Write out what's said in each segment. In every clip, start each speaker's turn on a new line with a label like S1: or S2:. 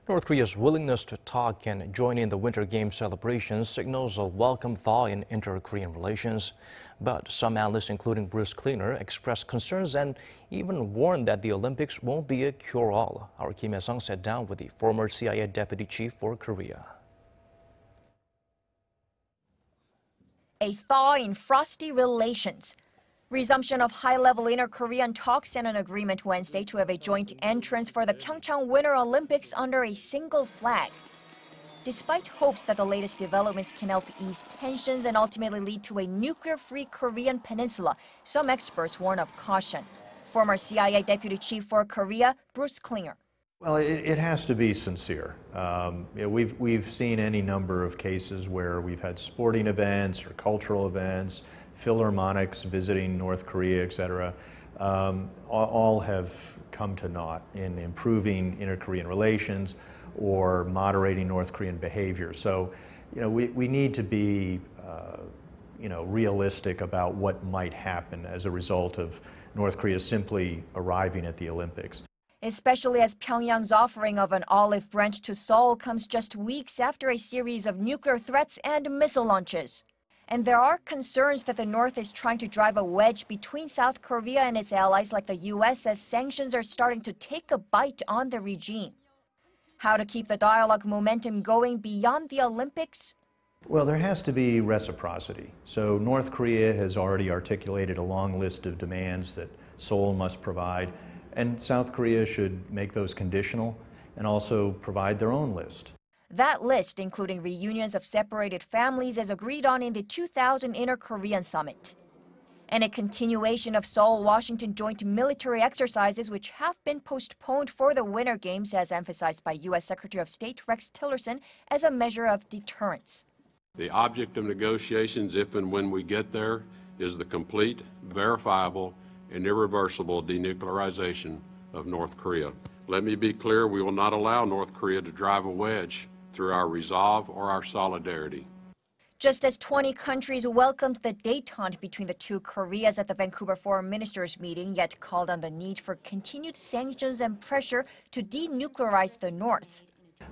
S1: North Korea's willingness to talk and join in the Winter Games celebrations signals a welcome thaw in inter-Korean relations. But some analysts, including Bruce Klingner, expressed concerns and even warned that the Olympics won't be a cure-all. Our Hye-sung sat down with the former CIA deputy chief for Korea.
S2: A thaw in frosty relations. Resumption of high-level inter-Korean talks and an agreement Wednesday to have a joint entrance for the Pyeongchang Winter Olympics under a single flag. Despite hopes that the latest developments can help ease tensions and ultimately lead to a nuclear-free Korean peninsula, some experts warn of caution. Former CIA Deputy Chief for Korea, Bruce Klingner.
S3: Well, it has to be sincere. We've seen any number of cases where we've had sporting events or cultural events, philharmonics visiting North Korea, etc. All have come to naught in improving inter-Korean relations or moderating North Korean behavior. So, we need to be, realistic about what might happen as a result of North Korea simply arriving at the Olympics.
S2: Especially as Pyongyang's offering of an olive branch to Seoul comes just weeks after a series of nuclear threats and missile launches. And there are concerns that the North is trying to drive a wedge between South Korea and its allies like the U.S. as sanctions are starting to take a bite on the regime. How to keep the dialogue momentum going beyond the Olympics?
S3: Well, there has to be reciprocity. So North Korea has already articulated a long list of demands that Seoul must provide, and South Korea should make those conditional and also provide their own list.
S2: That list, including reunions of separated families, is agreed on in the 2000 Inter-Korean Summit. And a continuation of Seoul-Washington joint military exercises, which have been postponed for the Winter Games, as emphasized by U.S. Secretary of State Rex Tillerson, as a measure of deterrence.
S4: The object of negotiations, if and when we get there, is the complete, verifiable, and irreversible denuclearization of North Korea. Let me be clear, we will not allow North Korea to drive a wedge through our resolve or our solidarity.
S2: Just as 20 countries welcomed the détente between the two Koreas at the Vancouver Foreign Ministers meeting, yet called on the need for continued sanctions and pressure to denuclearize the North.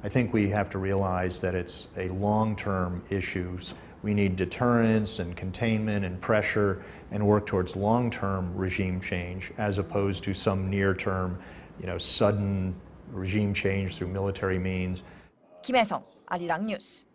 S3: I think we have to realize that it's a long-term issue. We need deterrence and containment and pressure and work towards long-term regime change as opposed to some near-term, sudden regime change through military means.
S2: Hye-sung, Arirang News.